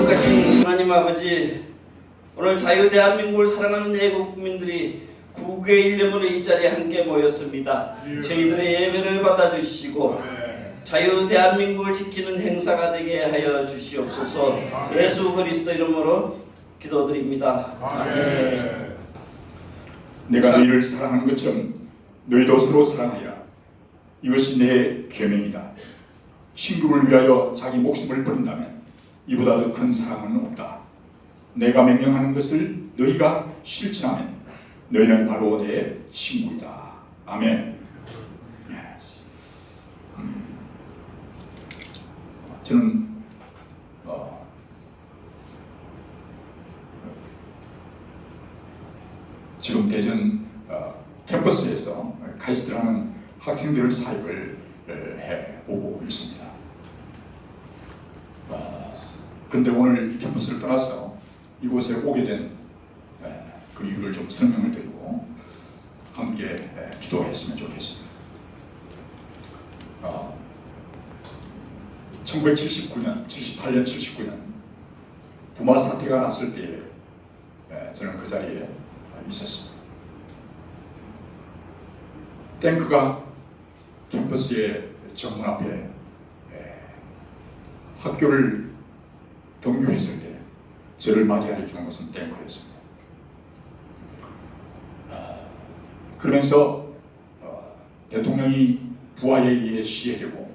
거룩하신 하나님 아버지, 오늘 자유대한민국을 사랑하는 애국민들이 국의 일념으로 이 자리에 함께 모였습니다. 저희들의 예배를 받아주시고 자유대한민국을 지키는 행사가 되게 하여 주시옵소서. 예수 그리스도 이름으로 기도드립니다. 아멘. 내가 너희를 사랑한 것처럼 너희도 서로 사랑하여라. 이것이 내 계명이다. 친구를 위하여 자기 목숨을 버린다면 이보다 더 큰 사랑은 없다. 내가 명령하는 것을 너희가 실천하면 너희는 바로 내 친구이다. 아멘. 저는 지금 대전 캠퍼스에서 카이스트라는 학생들 사역을 해오고 있습니다. 근데 오늘 이 캠퍼스를 떠나서 이곳에 오게 된 그 이유를 좀 설명을 드리고 함께 기도했으면 좋겠습니다. 1979년, 78년, 79년 부마 사태가 났을 때에 저는 그 자리에 있었습니다. 탱크가 캠퍼스의 정문 앞에 학교를 등교했을 때 저를 맞이하여 주는 것은 탱크였습니다. 그러면서 대통령이 부하에 의해 시해되고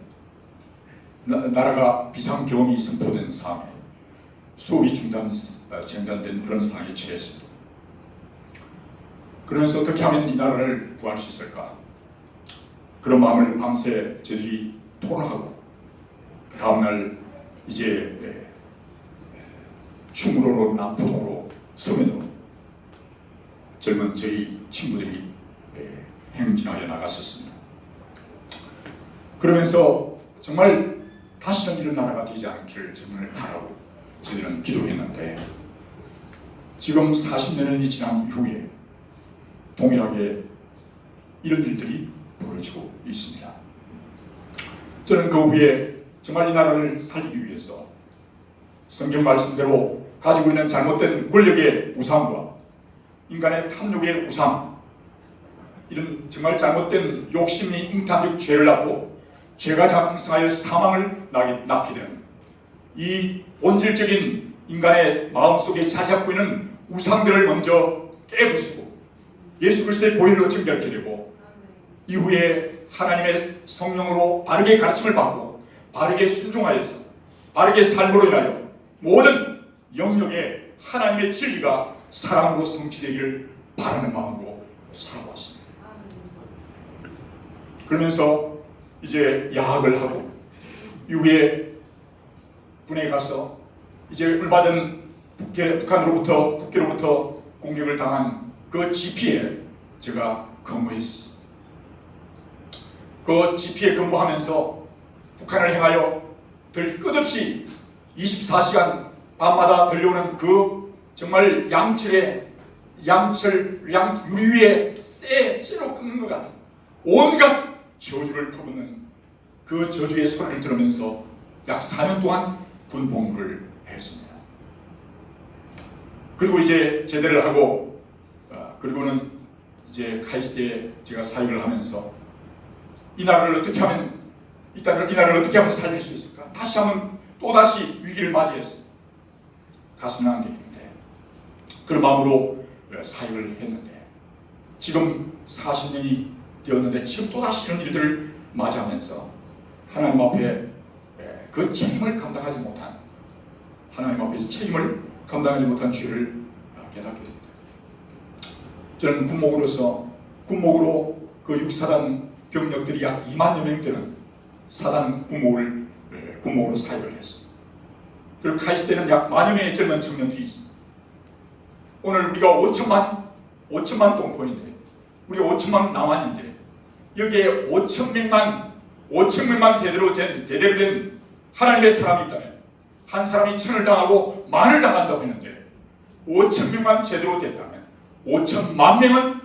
나라가 비상경험이 선포된 상황에 수업이 중단된 그런 상황에 처했습니다. 그러면서 어떻게 하면 이 나라를 구할 수 있을까? 그런 마음을 밤새 저들이 토론하고 그 다음날 이제 충무로로 남포동으로 서면으로 젊은 저희 친구들이 행진하여 나갔었습니다. 그러면서 정말 다시는 이런 나라가 되지 않기를 정말 바라고 저희들은 기도했는데 지금 40년이 지난 이후에 동일하게 이런 일들이 벌어지고 있습니다. 저는 그 후에 정말 이 나라를 살리기 위해서 성경 말씀대로 가지고 있는 잘못된 권력의 우상과 인간의 탐욕의 우상, 이런 정말 잘못된 욕심이 잉태한 죄를 낳고 죄가 장성하여 사망을 낳게 되는 이 본질적인 인간의 마음속에 자리 잡고 있는 우상들을 먼저 깨부수고 예수 그리스도의 보혈로 정결케 되고 이후에 하나님의 성령으로 바르게 가르침을 받고 바르게 순종하여서 바르게 삶으로 인하여 모든 영역에 하나님의 진리가 사랑으로 성취되기를 바라는 마음으로 살아왔습니다. 그러면서 이제 야학을 하고 이후에 군에 가서 이제 얼마 전 북한으로부터 공격을 당한 그 GP에 제가 근무했습니다. 그 GP에 근무하면서 북한을 향하여 끝없이 24시간 밤마다 들려오는 그 정말 유리 위에 쇠로 끊는 것 같은 온갖 저주를 퍼붓는 그 저주의 소리를 들으면서 약 4년 동안 군 복무를 했습니다. 그리고 이제 제대를 하고 그리고는 이제 카이스트에 제가 사역을 하면서 이 나라를 어떻게 하면 살릴 수 있을까? 다시 한번 또다시 위기를 맞이했어요. 가서는 안 되겠는데 그런 마음으로 사역을 했는데 지금 40년이 되었는데 지금 또다시 이런 일들을 맞이하면서 하나님 앞에 그 책임을 감당하지 못한 하나님 앞에서 책임을 감당하지 못한 죄를 깨닫게 됩니다. 저는 군목으로 그 육사단 병력들이 약 2만여 명 되는 사단 군목으로 사역을 했습니다. 그리고 카이스트에는 약 10,000여 명의 젊은 청년들이 있습니다. 오늘 우리가 5천만 동포인데 우리가 5천만 남한인데 여기에 5,000명만 대대로 된 하나님의 사람이 있다면 한 사람이 1,000을 당하고 10,000을 당한다고 했는데 5,000명만 제대로 됐다면 5천만 명은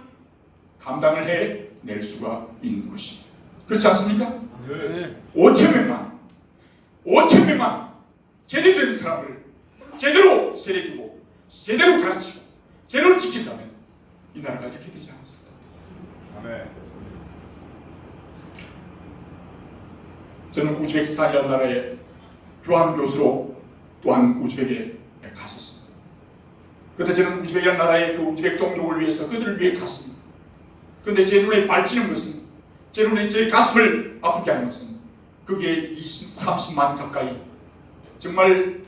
감당을 해낼 수가 있는 것입니다. 그렇지 않습니까? 네. 5,000명만 제대로 된 사람을 제대로 세례주고 제대로 가르치고 제대로 지킨다면 이 나라가 이렇게 되지 않았을까. 아멘. 저는 우즈베키스탄이라는 나라에 교환 교수로 또한 우즈벡에 갔었습니다. 그때 저는 우즈벡이라는 나라의 그 우즈벡 종족을 위해서 그들을 위해 갔습니다. 그런데 제 눈에 밟히는 것은, 제 눈에 제 가슴을 아프게 하는 것은 그게 30만 가까이 정말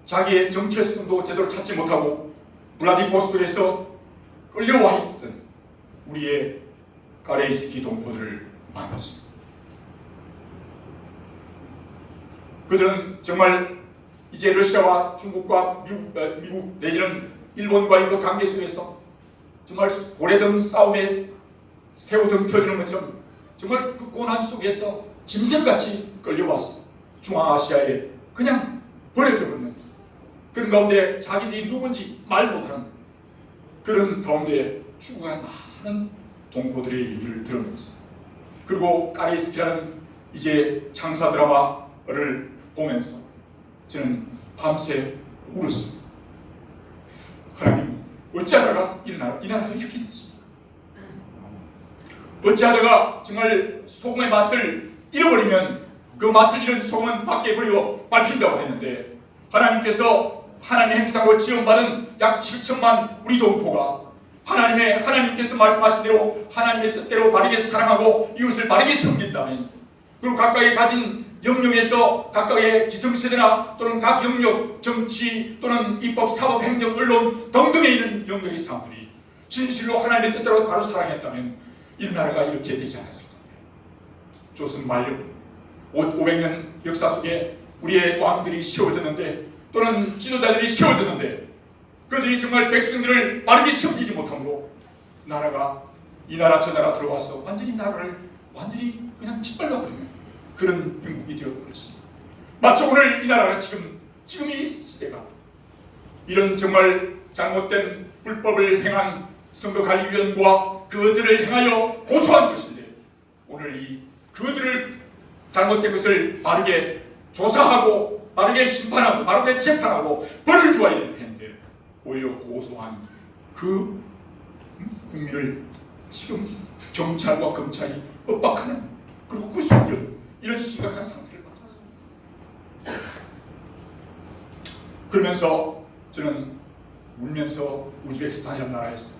자기의 정체성도 제대로 찾지 못하고 블라디보스토크에서 끌려와 있던 우리의 가레이스키 동포들을 만났습니다. 그들은 정말 이제 러시아와 중국과 미국 내지는 일본과의 그 관계 속에서 정말 고래등 싸움에 새우등 터지는 것처럼 정말 그 고난 속에서 짐승같이 끌려와서 중앙아시아에 그냥 버려져 버리는 그런 가운데 자기들이 누군지 말 못하는 그런 가운데 죽어간 많은 동포들의 얘기를 들으면서, 그리고 까레이스키라는 이제 창사 드라마를 보면서 저는 밤새 울었습니다. 하나님, 어찌하다가 이 나라가 이렇게 됐습니까? 어찌하다가 정말 소금의 맛을 잃어버리면 그 맛을 잃은 소금은 밖에 버리고 밟힌다고 했는데, 하나님께서 하나님의 행사로 지원받은 약 7천만 우리 동포가 하나님께서 말씀하신 대로 하나님의 뜻대로 바르게 사랑하고 이웃을 바르게 섬긴다면, 그리고 각각의 가진 영역에서 각각의 기성세대나 또는 각 영역, 정치 또는 입법, 사법, 행정, 언론 등등에 있는 영역의 사람들이 진실로 하나님의 뜻대로 바로 사랑했다면 이 나라가 이렇게 되지 않았을 겁니다. 조선 만력 500년 역사 속에 우리의 왕들이 세워졌는데, 또는 지도자들이 세워졌는데, 그들이 정말 백성들을 바르게 섬기지 못함으로 나라가 이 나라 저 나라 들어와서 완전히 나라를 완전히 그냥 짓밟아버리는 그런 영국이 되어버렸습니다. 마치 오늘 이 나라가 지금 이 시대가 이런 정말 잘못된 불법을 행한 선거관리위원과 그들을 행하여 고소한 것인데, 오늘 이 그들을 잘못된 것을 바르게 조사하고 바르게 심판하고 바르게 재판하고 벌을 주어야 될 텐데, 오히려 고소한 그 국민을 지금 경찰과 검찰이 엇박하는, 그리고 구속력, 이런 심각한 상태를 맞았습니다. 그러면서 저는 울면서 우즈베키스탄이라는 나라에서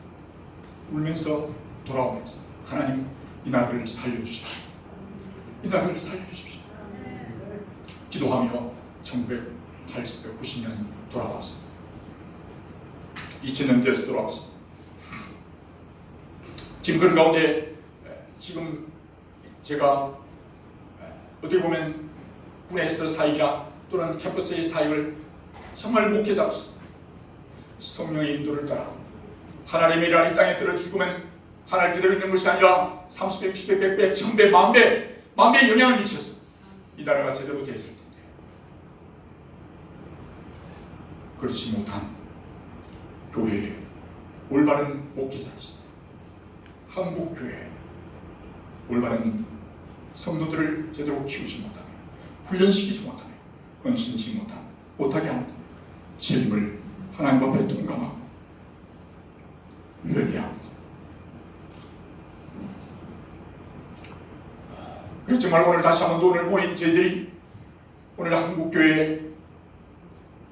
울면서 돌아오면서, 하나님, 이 나라를 살려주십시오. 이 나라를 살려주십시오. 기도하며 1990년 돌아왔습니다. 2000년대에서 돌아왔습니다. 지금 그런 가운데 지금 제가 어떻게 보면 군에서 사역이나 또는 캠퍼스의 사역을 정말 목회자로서 성령의 인도를 따라 하나님의 일하는 이 땅에 들어 죽으면 하나님 그대로 있는 것이 아니라 30배, 60배, 100배, 1000배, 만배의 영향을 미쳐서 이 나라가 제대로 되었을 텐데, 그렇지 못한 교회의 올바른 목회자로서 한국교회 올바른 성도들을 제대로 키우지 못하며 훈련시키지 못하며 헌신치 못하게 하는 책임을 하나님 앞에 동감하고 회개합니다. 그래서 정말 오늘 다시 한번 오늘 모인 저희들이 오늘 한국교회를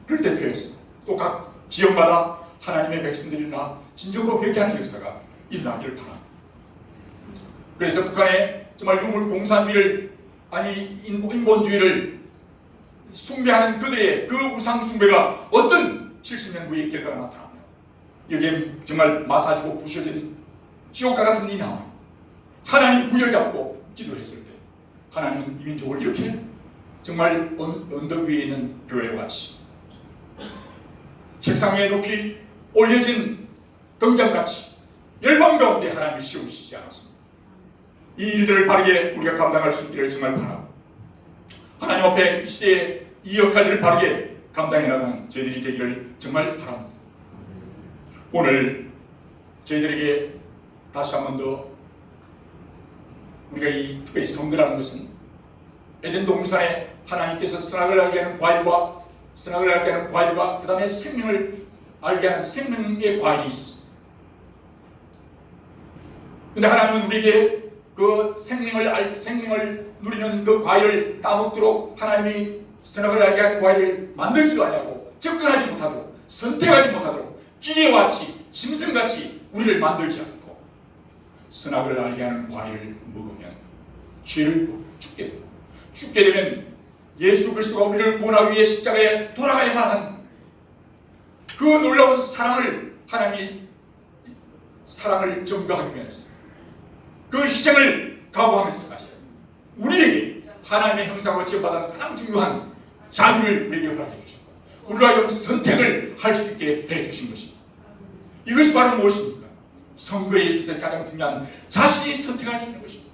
대표해서 또 각 지역마다 하나님의 백성들이나 진정으로 회개하는 역사가 일어나기를 바랍니다. 그래서 북한의 정말 유물 공산주의를, 아니 인본주의를 숭배하는 그들의 그 우상 숭배가 어떤 70년 후의 결과가 나타나며, 여기에 정말 마사지고 부셔진 지옥과 같은 이 나라, 하나님 부여잡고 기도했을 때 하나님은 이 민족을 이렇게 정말 언덕 위에 있는 교회와 같이 책상 위에 높이 올려진 등잔같이 열방 가운데 하나님이 세우시지 않았습니다. 이 일들을 바르게 우리가 감당할 수 있기를 정말 바라고, 하나님 앞에 이 시대에 이 역할들을 바르게 감당해 나가는 저희들이 되기를 정말 바랍니다. 오늘 저희들에게 다시 한 번 더 우리가 이 특별히 선거라는 것은 에덴 동산에 하나님께서 선악을 알게 하는 과일과 선악을 알게 하는 과일과 그 다음에 생명을 알게 하는 생명의 과일이 있었어요. 근데 하나님은 우리에게 그 생명을 누리는 그 과일을 따먹도록 하나님이 선악을 알게 한 과일을 만들지도 아니하고 접근하지 못하도록 선택하지 못하도록 기계같이 짐승같이 우리를 만들지 않고 선악을 알게 하는 과일을 먹으면 죄를 죽게 되고 죽게 되면 예수 그리스도가 우리를 구원하기 위해 십자가에 돌아가야만 한 그 놀라운 사랑을 하나님이 사랑을 전가하기 위해서 그 희생을 각오하면서까지 우리에게 하나님의 형상으로 지어받은 가장 중요한 자유를 우리에게 허락해 주셨고 우리가 이런 선택을 할 수 있게 해 주신 것입니다. 이것이 바로 무엇입니까? 선거에 있어서 가장 중요한 자신이 선택할 수 있는 것입니다.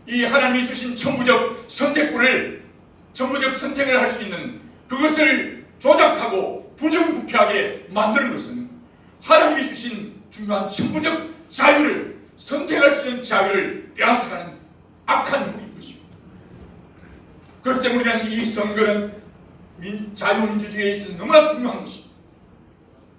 이 하나님이 주신 천부적 선택권을 천부적 선택을 할 수 있는 그것을 조작하고 부정부패하게 만드는 것은 하나님이 주신 중요한 천부적 자유를 선택할 수 있는 자유를 빼앗아가는 악한 무리인 것입니다. 그렇기 때문에 우리는 이 선거는 자유민주주의에 있어서 너무나 중요한 것입니다.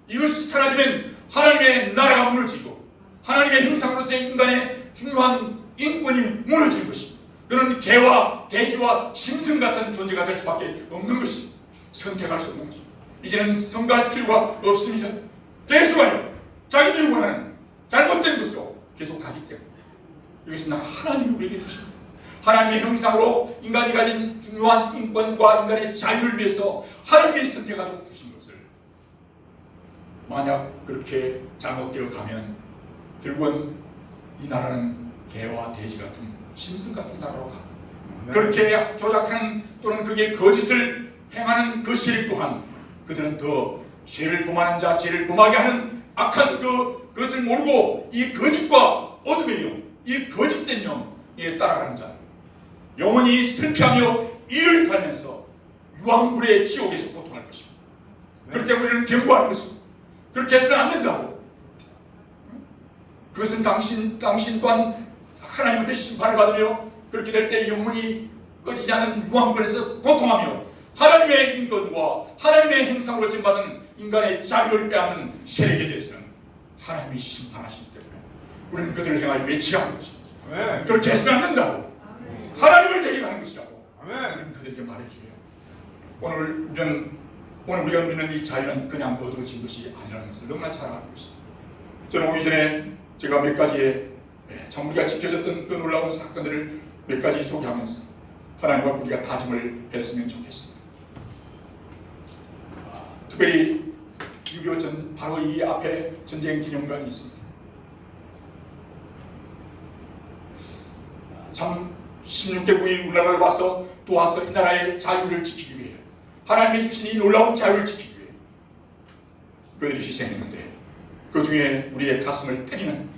이것이 사라지면 하나님의 나라가 무너지고 하나님의 형상으로서의 인간의 중요한 인권이 무너지는 것입니다. 그런 개와 돼지와 짐승 같은 존재가 될 수밖에 없는 것입니다. 선택할 수 없는 것입니다. 이제는 선거할 필요가 없습니다. 계속하여 자기들이 원하는 잘못된 것으로 계속 가기 때문에 이것은 하나님이 우리에게 주신 하나님의 형상으로 인간이 가진 중요한 인권과 인간의 자유를 위해서 하나님이 선택하도록 주신 것을 만약 그렇게 잘못되어 가면 결국은 이 나라는 개와 돼지 같은 짐승 같은 나라로 가. 그렇게 조작하는 또는 그게 거짓을 행하는 그 세력 또한 그들은 더 죄를 범하는 자, 죄를 범하게 하는 악한 그것을 모르고 이 거짓과 어둠의 영, 이 거짓된 영에 따라가는 자, 영원히 슬피하며 이를 갈면서 유황불의 지옥에서 고통할 것입니다. 그렇기 때문에 우리는 경고하는 것입니다. 그렇게 해서는 안 된다고. 그것은 당신 또한 하나님의 심판을 받으며 그렇게 될 때 영원히 꺼지지 않은 유황불에서 고통하며 하나님의 인권과 하나님의 형상으로 지음받은 인간의 자유를 빼앗는 세력에 대해서는 하나님이 심판하시기 때문에 우리는 그들을 향하여 외치게 하는 것입니다. 그렇게 해서는 안 된다고. 하나님을 대적하는 것이라고 우리는 그들에게 말해줘요. 오늘 우리가 누리는 이 자유는 그냥 얻어진 것이 아니라는 것을 너무나 잘 알고 있습니다. 저는 오기 전에 제가 몇 가지의 참 우리가 지켜졌던 그 놀라운 사건들을 몇 가지 소개하면서 하나님과 우리가 다짐을 했으면 좋겠습니다. 특별히 6.25 바로 이 앞에 전쟁 기념관이 있습니다. 참 16개국이 우리나라를 와서 도와서 이 나라의 자유를 지키기 위해 하나님이 주신 이 놀라운 자유를 지키기 위해 그들이 희생했는데 그 중에 우리의 가슴을 때리는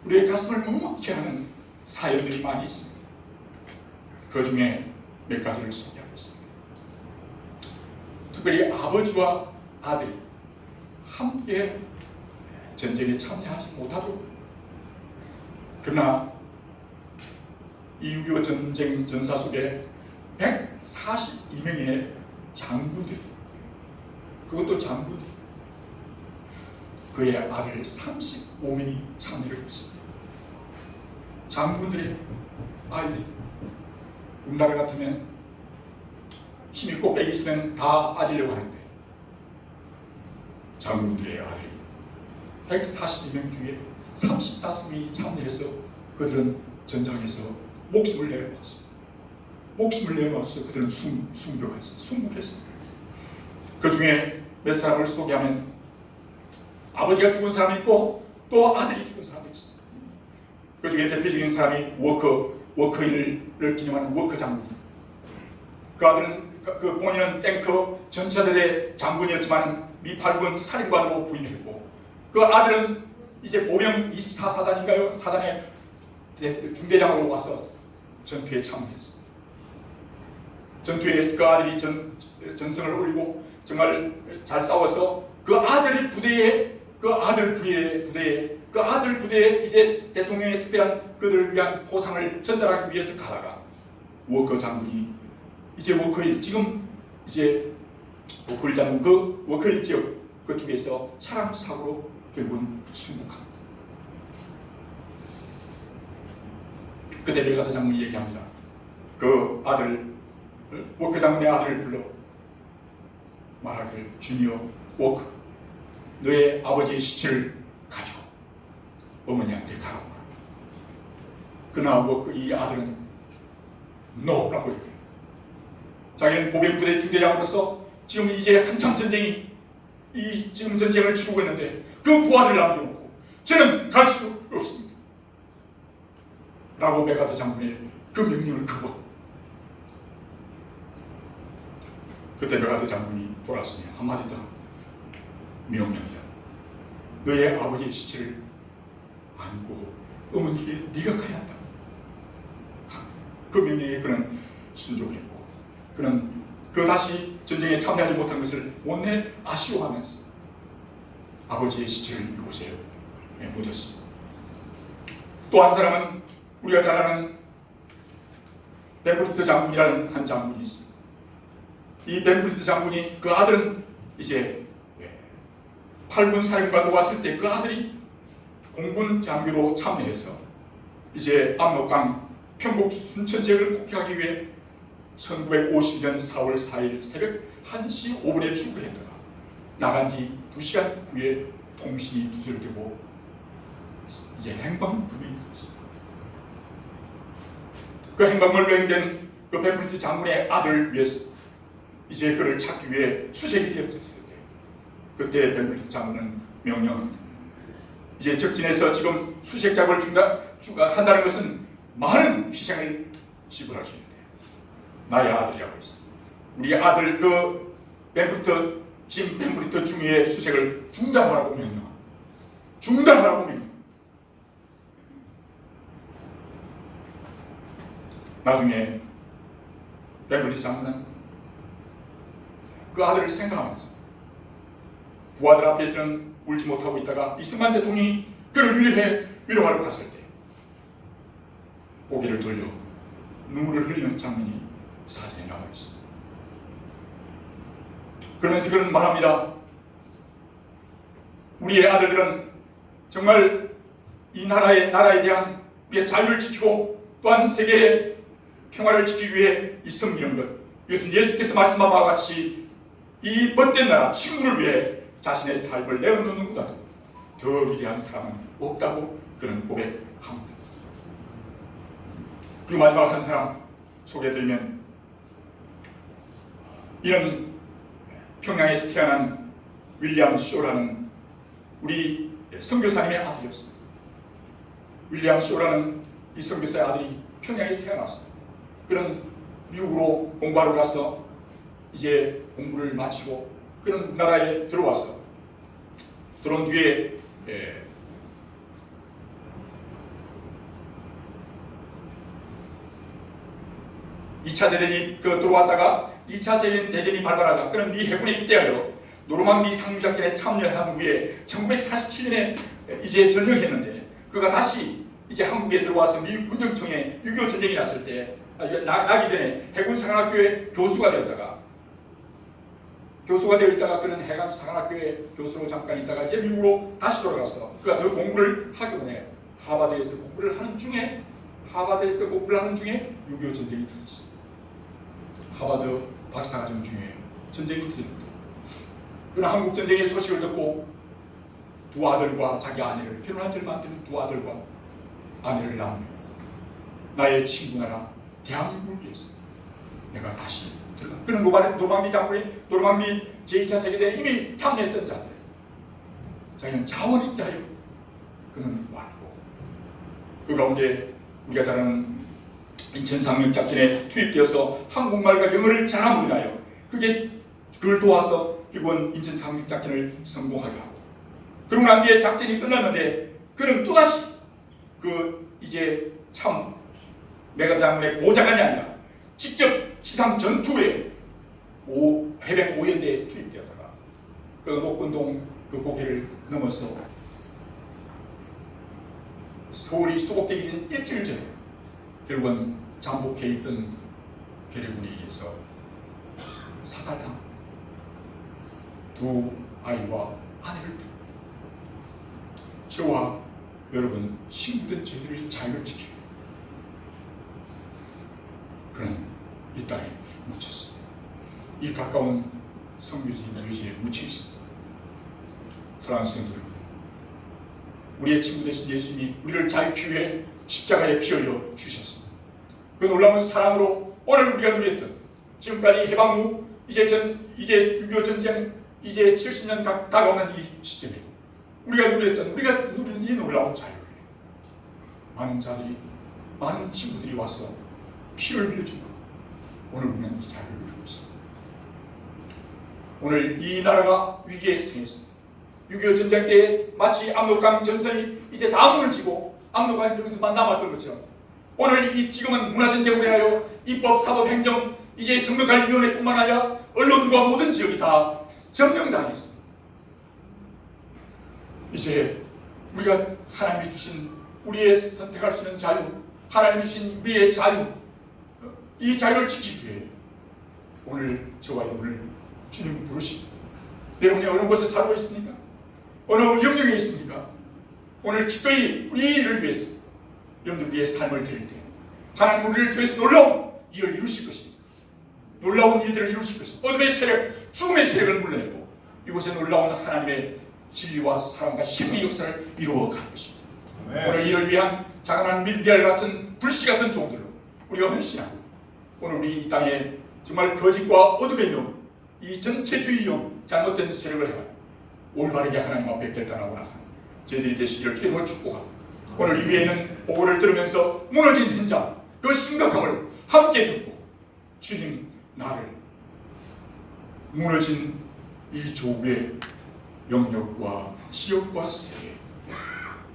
우리의 가슴을 먹먹게 하는 사연들이 많이 있습니다. 그 중에 몇 가지를 소개하겠습니다. 특별히 아버지와 아들이 함께 전쟁에 참여하지 못하도록 그러나 이 6.25 전쟁 전사 속에 142명의 장군들이 그것도 장군들이 그의 아들 35명이 참여를 했습니다. 장군들의 아이들이 우리나라 같으면 힘이 꼭대기 있으면 다 아지려고 하는데 장군들의 아들이 142명 중에 35명이 참여해서 그들은 전장에서 목숨을 내어놓았습니다. 목숨을 내어놓아서 그들은 순교했습니다. 그 중에 몇 사람을 소개하면 아버지가 죽은 사람이 있고 또 아들이 죽은 사람이 있습니다. 그 중에 대표적인 사람이 워커힐을 기념하는 워커 장군입니다. 그 아들은 그 본인은 탱크 전차대대 장군이었지만 미8군 살인관으로 부임했고 그 아들은 이제 보병 24사단인가요? 사단의 중대장으로 와서 전투에 참여했습니다. 전투에 그 아들이 전성을 올리고 정말 잘 싸워서 그 아들 부대에 이제 대통령의 특별한 그들을 위한 포상을 전달하기 위해서 가다가 워커 장군이 이제 워커힐 지금 이제 워크힐 장군 그 워크힐 지역 그쪽에서 차량 사고로 결국은 순국합니다. 그때 메가더 장군이 얘기합니다. 그 아들 워크 장군의 아들을 불러 말하기를 주니어 워크, 너의 아버지의 시체를 가지고 어머니한테 가라고 말합니다. 그러나 워크 이 아들은 노라고 얘기합니다. 자기는 보병부대 중대장으로서 지금 이제 한참 전쟁이 지금 전쟁을 치르고 있는데 그 부하를 남겨놓고 저는 갈 수 없습니다. 라고 메가더 장군의 그 명령을 거부. 그때 메가더 장군이 돌아왔으니 한마디 더 명령이다. 너의 아버지의 시체를 안고 어머니에게 네가 가야 한다. 그 명령에 그는 순종을 했고 그는 그 다시 전쟁에 참여하지 못한 것을 못내 아쉬워하면서 아버지의 시체를 이곳에 묻었습니다. 또 한 사람은 우리가 잘 아는 벤브리트 장군이라는 한 장군이 있습니다. 이 벤브리트 장군이 그 아들은 이제 8군 사령관으로 왔을 때 그 아들이 공군 장교로 참여해서 이제 압록강 평북 순천 지역을 폭격하기 위해 1950년 4월 4일 새벽 1시 5분에 출국했다가 나간 지 2시간 후에 통신이 두절되고 이제 행방불명이 되었습니다. 그 행방불명된 그 벤브리트 장군의 아들을 위해서 이제 그를 찾기 위해 수색이 되었을 때 그때 벤브리트 장군은 명령합니다. 이제 적진에서 지금 수색 작업을 한다는 것은 많은 희생을 지불할 수 있는데 나의 아들이라고 했어. 우리 아들 그 짐 벤브리트 중위의 수색을 중단하라고 명령합니다. 중단하라고 명령. 나중에 벤브리트 장군은 그 아들을 생각하면서 부하들 앞에서는 울지 못하고 있다가 이승만 대통령이 그를 위해 위로하러 갔을 때 고개를 돌려 눈물을 흘리는 장면이 사진에 남아 있습니다. 그러면서 그는 말합니다. 우리의 아들들은 정말 이 나라에 대한 우리의 자유를 지키고 또한 세계의 평화를 지키기 위해 이 섬기는 것, 이것은 예수께서 말씀한 바와 같이 이 벗된 나라 친구를 위해 자신의 삶을 내어놓는 것보다도 더 위대한 사람은 없다고 그는 고백합니다. 그리고 마지막 한 사람 소개해드리면 이는 평양에서 태어난 윌리엄 쇼라는 우리 선교사님의 아들이었습니다. 윌리엄 쇼라는 이 선교사의 아들이 평양에 태어났습니다. 그는 미국으로 공부하러 가서 이제 공부를 마치고 그는 우리나라에 들어왔어. 들어온 뒤에 2차 대전이 들어왔다가 2차 대전이 발발하자 그는 미 해군에 입대하여 노르망디 상륙작전에 참여한 후에 1947년에 이제 전역했는데 그가 다시 이제 한국에 들어와서 미국 군정청에 6.25 전쟁이 났을 때 나기 전에 해군 사관학교에 교수가 되어 있다가 그는 해군 사관학교에 교수로 잠깐 있다가 이제 미국으로 다시 돌아갔어. 그가 더 공부를 하기 원해. 하버드에서 공부를 하는 중에 6.25 전쟁이 터졌어. 하버드 박사과정 중에 전쟁이 터졌는데 그는 한국 전쟁의 소식을 듣고 두 아들과 자기 아내를 결혼한 지 얼마 안 되는 두 아들과 아내를 남기고 나의 친구 나라 대한민국을 위해서 내가 다시 들어가. 그는 노르망디 장군이 노르망디 제2차 세계대회에 이미 참여했던 자들. 자기는 자원이 있다요. 그는 왔고 그 가운데 우리가 잘 아는 인천 상륙작전에 투입되어서 한국말과 영어를 잘함으로 인하여 그걸 도와서 결국은 인천 상륙작전을 성공하게 하고 그러고 난 뒤에 작전이 끝났는데 그는 또다시 이제 참 메가더 장군의 보좌관이 아니라 직접 지상 전투에 해병 5연대에 투입되었다가 그 녹군동 그 고개를 넘어서 서울이 수복되기 전 일주일 전에 결국은 잠복해 있던 괴뢰군에 의해서 사살당 두 아이와 아내를 두고 저와 여러분 신부된 저희들의 자유를 지키기 위해 그는 이 땅에 묻혔습니다. 이 가까운 성묘지 묘지에 묻혀 있습니다. 사랑하는 성도 여러분, 우리의 친구 되신 예수님이 우리를 자유케 위해 십자가에 피 흘려 주셨습니다. 그 놀라운 사랑으로 오늘 우리가 누렸던 지금까지 해방 후 이제 6.25 전쟁 이제 70년 다가오는 이 시점에 우리가 누리는 이 놀라운 자유를 많은 자들이, 많은 친구들이 와서 피를 흘려주고 오늘 우리는 이 자유를 누리고 있습니다. 오늘 이 나라가 위기에 처했습니다. 6.25 전쟁 때 마치 압록강 전선이 이제 다 무너지고 압록강 전선만 남았던 것처럼 오늘 지금은 문화전쟁으로 인하여 입법, 사법, 행정, 이제 선거관리위원회뿐만 아니라 언론과 모든 지역이 다 점령당했습니다. 이제 우리가 하나님이 주신 우리의 선택할 수 있는 자유, 하나님이 주신 우리의 자유, 이 자유를 지키기 위해 오늘 저와 여러분을 주님 부르십니다. 여러분이 어느 곳에 살고 있습니까? 어느 영역에 있습니까? 오늘 기꺼이 이 일을 위해서 여러분들 위해 삶을 드릴 때 하나님 우리를 통해서 놀라운 일을 이루실 것입니다. 놀라운 일들을 이루실 것입니다. 어둠의 세력, 죽음의 세력을 물러내고 이곳에 놀라운 하나님의 진리와 사랑과 신의 역사를 이루어가는 것입니다. 네. 오늘 이를 위한 자그마한 밀비알 같은 불씨 같은 종들로 우리가 헌신하고 오늘 우리 이 땅에 정말 거짓과 어둠의 영, 이 전체주의 영, 잘못된 세력을 해가지고 올바르게 하나님 앞에 결단하고 나가는 저희들이 되시기를 주님을 축복하고 오늘 이 위에는 보고를 들으면서 무너진 현장, 그 심각함을 함께 듣고 주님 나를 무너진 이 조국의 영역과 지역과 세계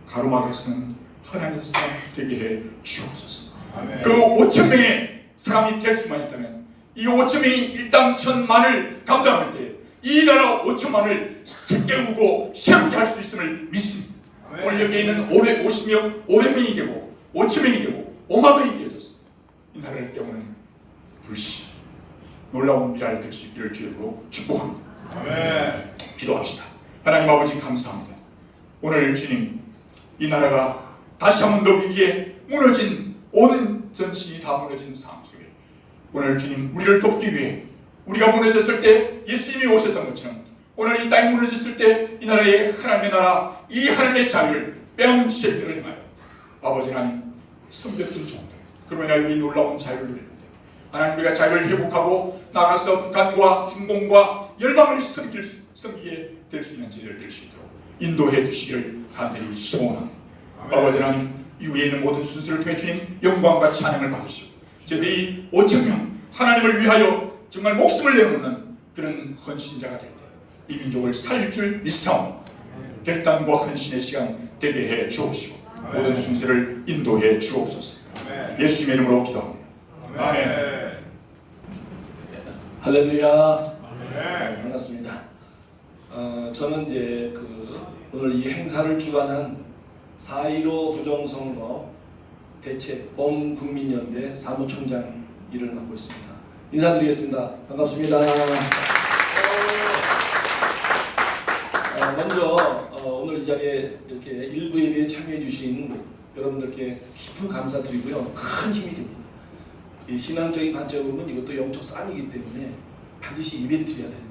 가로막을 쓰는 하나님의 사람 되게 해 주옵소서. 그 5천 명의 사람이 될 수만 있다면 이 5천 명이 일당 천만을 감당할 때 이 나라 5천만을 깨우고 새롭게 할 수 있음을 믿습니다. 오늘 여기에 있는 550명, 500명이 되고 5천명이 되고 5만명이 되어졌습니다. 이 나라를 깨우는 불씨, 놀라운 미랄이 될 수 있기를 주님으로 축복합니다. 아멘. 기도합시다. 하나님 아버지 감사합니다. 오늘 주님 이 나라가 다시 한번 더 위기에 무너진 온 전신이 다 무너진 상황 속에 오늘 주님 우리를 돕기 위해 우리가 무너졌을 때 예수님이 오셨던 것처럼 오늘 이 땅이 무너졌을 때 이 나라의 하나님의 나라 이 하나님의 자유를 빼앗는 시절들을 행하여 아버지 하나님 섬겼던 종들 그로 인하여 이 놀라운 자유를 누리는데 하나님 우리가 자유를 회복하고 나가서 북한과 중공과 열방을 섬기게 될 수 있는 제대를 될 수 있도록 인도해 주시기를 간절히 소원합니다. 아버지 하나님 이후에 있는 모든 순서를 통해 주님 영광과 찬양을 받으시고 저희들이 5천명 하나님을 위하여 정말 목숨을 내놓는 그런 헌신자가 될 때 이 민족을 살릴 줄 믿사옵니다. 결단과 헌신의 시간 되게 해 주옵시고 모든 순서를 인도해 주옵소서. 예수님의 이름으로 기도합니다. 아멘. 할렐루야. 네, 반갑습니다. 저는 이제 오늘 이 행사를 주관한 4.15 부정선거 대책 범국민연대 사무총장 일을 맡고 있습니다. 인사드리겠습니다. 반갑습니다. 먼저 오늘 이 자리에 이렇게 일부 예배에 참여해 주신 여러분들께 깊은 감사드리고요. 큰 힘이 됩니다. 이 신앙적인 관점으로는 이것도 영적 쌈이기 때문에 반드시 예배를 드려야 되는데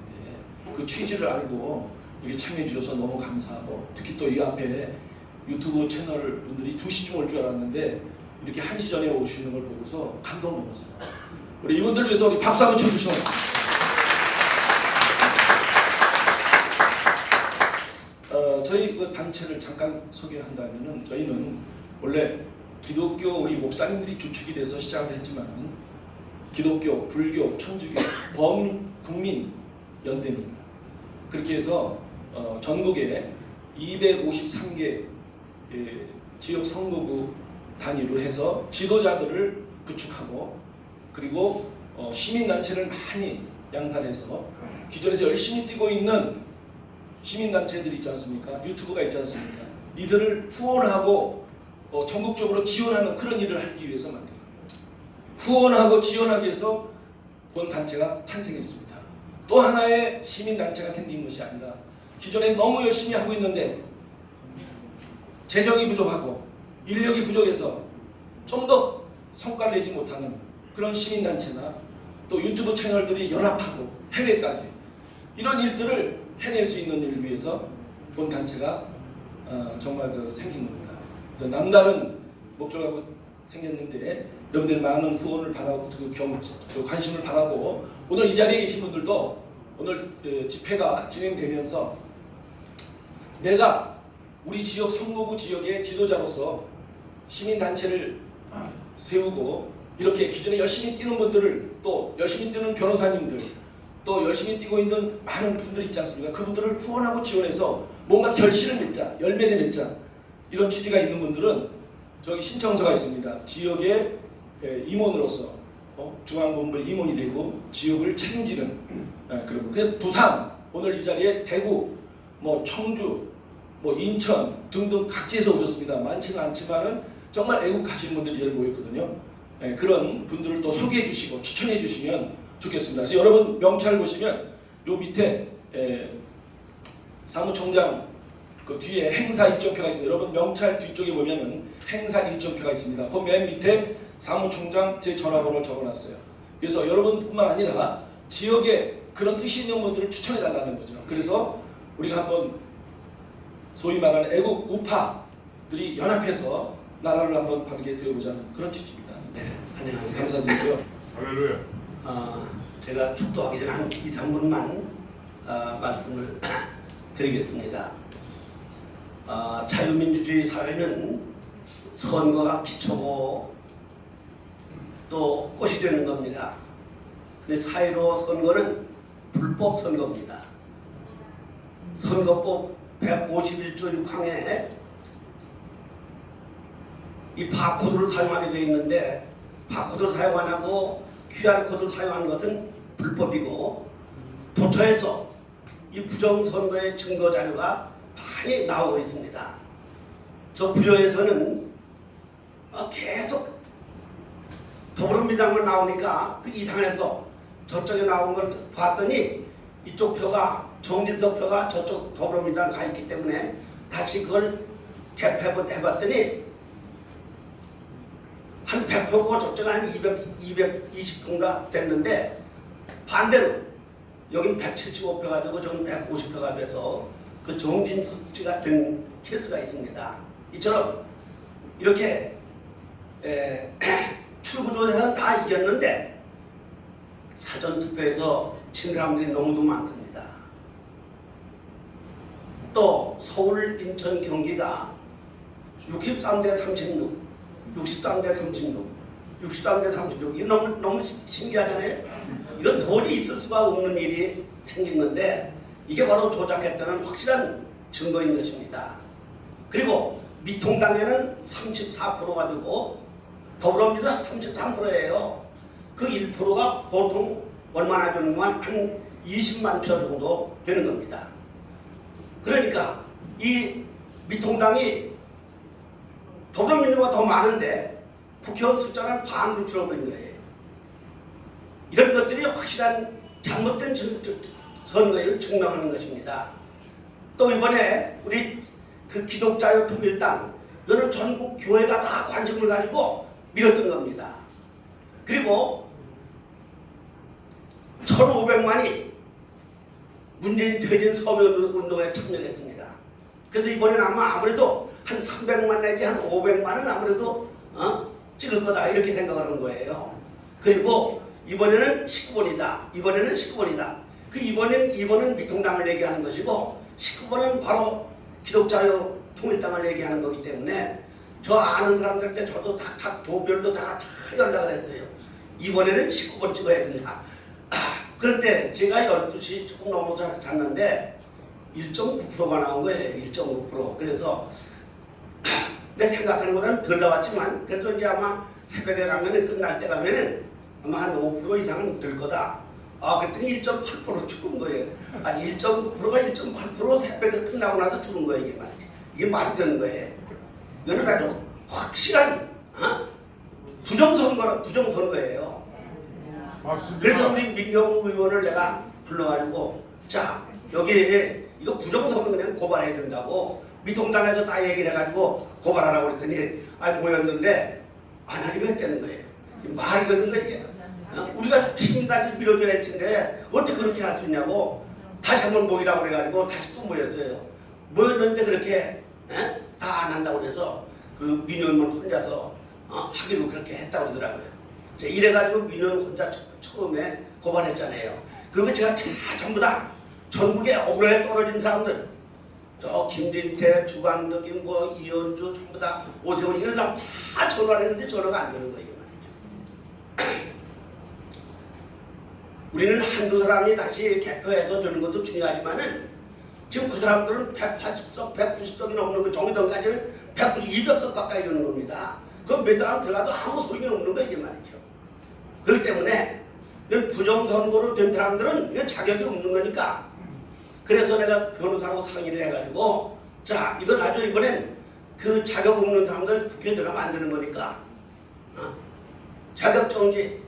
그 취지를 알고 이렇게 참여해 주셔서 너무 감사하고 특히 또 이 앞에 유튜브 채널 분들이 2시쯤 올 줄 알았는데 이렇게 1시 전에 오시는 걸 보고서 감동 먹었어요. 우리 이분들 위해서 우리 박수 한번 쳐주시죠. 저희 그 단체를 잠깐 소개한다면은 저희는 원래 기독교 우리 목사님들이 주축이 돼서 시작을 했지만 기독교, 불교, 천주교, 범국민 연대입니다. 그렇게 해서 전국에 253개 지역 선거구 단위로 해서 지도자들을 구축하고 그리고 시민단체를 많이 양산해서 기존에서 열심히 뛰고 있는 시민단체들이 있지 않습니까? 유튜브가 있지 않습니까? 이들을 후원하고 전국적으로 지원하는 그런 일을 하기 위해서 만든 겁니다. 후원하고 지원하기 위해서 본 단체가 탄생했습니다. 또 하나의 시민단체가 생긴 것이 아니라 기존에 너무 열심히 하고 있는데 재정이 부족하고 인력이 부족해서 좀 더 성과를 내지 못하는 그런 시민단체나 또 유튜브 채널들이 연합하고 해외까지 이런 일들을 해낼 수 있는 일을 위해서 본 단체가 정말 생긴 겁니다. 그래서 남다른 목적을 하고 생겼는데 여러분들 많은 후원을 바라고 관심을 바라고 오늘 이 자리에 계신 분들도 오늘 집회가 진행되면서 내가 우리 지역 선거구 지역의 지도자로서 시민단체를 세우고 이렇게 기존에 열심히 뛰는 분들을 또 열심히 뛰는 변호사님들 또 열심히 뛰고 있는 많은 분들이 있지 않습니까? 그분들을 후원하고 지원해서 뭔가 결실을 맺자, 열매를 맺자 이런 취지가 있는 분들은 저기 신청서가 있습니다. 지역의 임원으로서 중앙본부의 임원이 되고 지역을 책임지는 그런 그 부산 오늘 이 자리에 대구 뭐 청주 뭐 인천 등등 각지에서 오셨습니다. 많지는 않지만은 정말 애국하시는 분들이 여기 모였거든요. 그런 분들을 또 소개해 주시고 추천해 주시면 좋겠습니다. 그래서 여러분 명찰 보시면 요 밑에 사무총장 그 뒤에 행사 일정표가 있습니다. 여러분 명찰 뒤쪽에 보면은 행사 일정표가 있습니다. 그 맨 밑에 사무총장 제 전화번호를 적어놨어요. 그래서 여러분뿐만 아니라 지역에 그런 뜻이 있는 분들을 추천해 달라는 거죠. 그래서 우리가 한번 소위 말하는 애국 우파들이 연합해서 나라를 한번 바르게 세워보자는 그런 취지입니다. 네, 안녕하세요. 감사드리고요. 할렐루야. 제가 축도하기 전에 한 2, 3분만 말씀을 드리겠습니다. 자유민주주의 사회는 선거가 기초고 또 꽃이 되는 겁니다. 근데 사회로 선거는 불법 선거입니다. 선거법 151조 6항에 이 바코드를 사용하게 되어 있는데 바코드를 사용 안 하고 QR코드를 사용하는 것은 불법이고 도처에서 이 부정선거의 증거자료가 많이 나오고 있습니다. 저 부여에서는 계속 더불어민주당만 나오니까 그 이상해서 저쪽에 나온 걸 봤더니 이쪽 표가 정진석 표가 저쪽 더불어민주당 가 있기 때문에 다시 그걸 해봤더니 한 100표고 저쪽은 한 220표가 됐는데 반대로 여긴 175표 가지고 저긴 150표가 돼서 그 정진석씨가 된 케이스가 있습니다. 이처럼 이렇게 출구조사에서는 다 이겼는데 사전투표에서 진 사람들이 너무도 많습니다. 또 서울, 인천, 경기가 63대 36 63대 36, 63대 36. 이거 너무 신기하잖아요. 이건 도저히 있을 수가 없는 일이 생긴 건데 이게 바로 조작했다는 확실한 증거인 것입니다. 그리고 미통당에는 34% 가지고 더불어민주당 33%예요. 그 1%가 보통 얼마나 되는구만 한 20만 표 정도 되는 겁니다. 그러니까 이 미통당이 더불어민주가 더 많은데 국회의원 숫자는 반으로 줄어든 거예요. 이런 것들이 확실한 잘못된 선거를 증명하는 것입니다. 또 이번에 우리 그 기독자유 통일당 이거는 전국 교회가 다 관심을 가지고 밀었던 겁니다. 그리고 1,500만이 문재인 퇴진 서명 운동에 참여했습니다. 그래서 이번에는 아무래도 한 300만 내지 한 500만은 아무래도 찍을 거다 이렇게 생각을 한 거예요. 그리고 이번에는 19번이다. 이번에는 19번이다. 그 이번은 미통당을 얘기하는 것이고 19번은 바로 기독자유 통일당을 얘기하는 거기 때문에 저 아는 사람들한테 저도 각 도별로 다 연락을 했어요. 이번에는 19번 찍어야 된다. 그런데 제가 12시 조금 넘어서 잤는데 1.9%가 나온 거예요. 1.9%. 그래서 내 생각하는 것보다는 덜 나왔지만 그래도 이제 아마 새벽에 가면은 끝날 때 가면은 아마 한 5% 이상은 될 거다. 그랬더니 1.8% 죽은 거예요. 아니 1.9%가 1.8% 새벽에 끝나고 나서 죽은 거예요. 이게 말이지. 이게 말이 되는 거예요. 이거는 아주 확실한 부정선거예요. 맞습니다. 그래서 우리 민경 의원을 내가 불러가지고 자 여기 이거 부정선거 그냥 고발해야 된다고 미통당에서 다 얘기를 해가지고 고발하라고 그랬더니 모였는데 안 하기로 했다는 거예요. 말이 되는 거 이게. 우리가 팀단지 밀어줘야 할 텐데 어떻게 그렇게 할 수 있냐고 다시 한번 모이라고 그래가지고 다시 또 모였어요. 모였는데 그렇게 다 안 한다고 그래서 그 민원만 혼자서 하기로 그렇게 했다고 그러더라고요. 이래가지고 민원 혼자 처음에 고발했잖아요. 그리고 제가 다 전부 다 전국에 억울하게 떨어진 사람들 저 김진태, 주광덕이 뭐 이현주 전부 다 오세훈 이런 사람 다 전화를 했는데 전화가 안 되는 거예요. 우리는 한두 사람이 다시 개표해서 되는 것도 중요하지만은 지금 그 사람들은 180석, 190석이 넘는 그 정의당까지는 190, 200석 가까이 되는 겁니다. 그럼 몇 사람 들어가도 아무 소용이 없는 거 이게 말이죠. 그렇기 때문에 이런 부정선거로 된 사람들은 이건 자격이 없는 거니까 그래서 내가 변호사하고 상의를 해가지고 자 이건 아주 이번엔 그 자격 없는 사람들 국회에 들어가면 안 되는 거니까 자격정지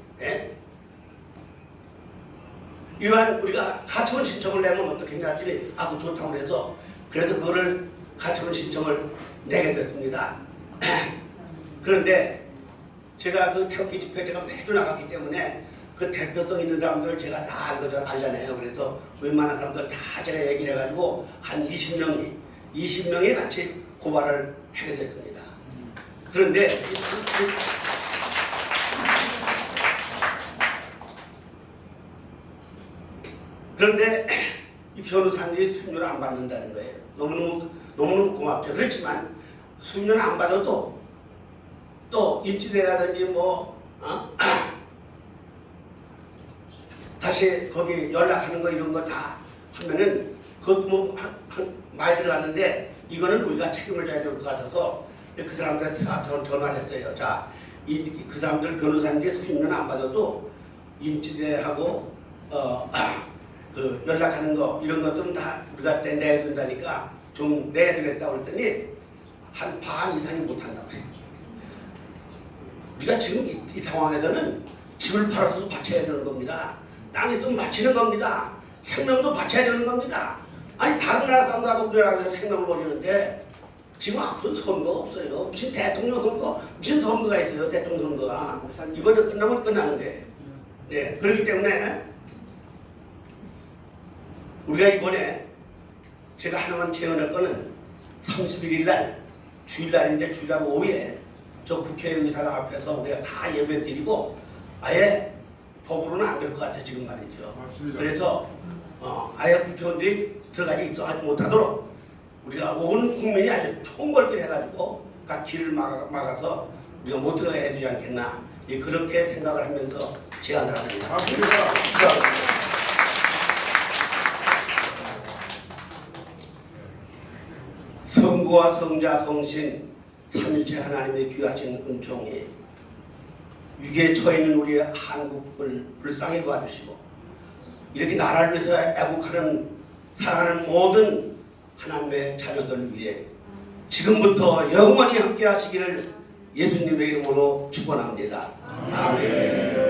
이러한 우리가 가처분 신청을 내면 어떻게 했냐 했더니 그거 좋다고 그래서 그거를 가처분 신청을 내게 됐습니다. 그런데 제가 그 태극기 집회 제가 매주 나갔기 때문에 그 대표성 있는 사람들을 제가 다 알잖아요. 그래서 웬만한 사람들 다 제가 얘기를 해가지고 한 20명이 같이 고발을 하게 됐습니다. 그런데 이 변호사님이 수임료를 안 받는다는 거예요. 너무너무 고맙죠. 그렇지만 수임료는 안 받아도 또 인치대라든지 다시 거기 연락하는 거 이런 거 다 하면은 그것도 많이 들어갔는데 이거는 우리가 책임을 져야 될 것 같아서 그 사람들한테 다 전화를 했어요. 자, 그 사람들 변호사님들이 수임료는 안 받아도 인치대하고 그 연락하는 거 이런 것들은 다 우리가 내야 된다니까 좀 내야 되겠다고 그랬더니 한 반 이상이 못 한다고 그래요. 우리가 지금 이 상황에서는 집을 팔아서 바쳐야 되는 겁니다. 땅 있으면 바치는 겁니다. 생명도 바쳐야 되는 겁니다. 아니 다른 나라 사람도 가서 우리나라에서 생명을 버리는데 지금 앞으로 선거가 없어요. 무슨 대통령 선거, 무슨 선거가 있어요. 대통령 선거가. 이번에 끝나면 끝나는데. 네, 그렇기 때문에 우리가 이번에 제가 하나만 제언할 거는 31일 날 주일날인데 주일날 오후에 저 국회의사당 앞에서 우리가 다 예배 드리고 아예 법으로는 안 될 것 같아 지금 말이죠. 맞습니다. 그래서 아예 국회의원들이 들어가지 하지 못하도록 우리가 온 국민이 아주 총궐기를 해가지고 각 길을 막아서 우리가 못 들어가야 되지 않겠나 그렇게 생각을 하면서 제안을 합니다. 맞습니다. 성부와 성자 성신 삼일체 하나님의 귀하신 은총이 위기에 처해 있는 우리의 한국을 불쌍히 도와주시고 이렇게 나라를 위해서 애국하는 사랑하는 모든 하나님의 자녀들 위해 지금부터 영원히 함께 하시기를 예수님의 이름으로 축원합니다. 아멘.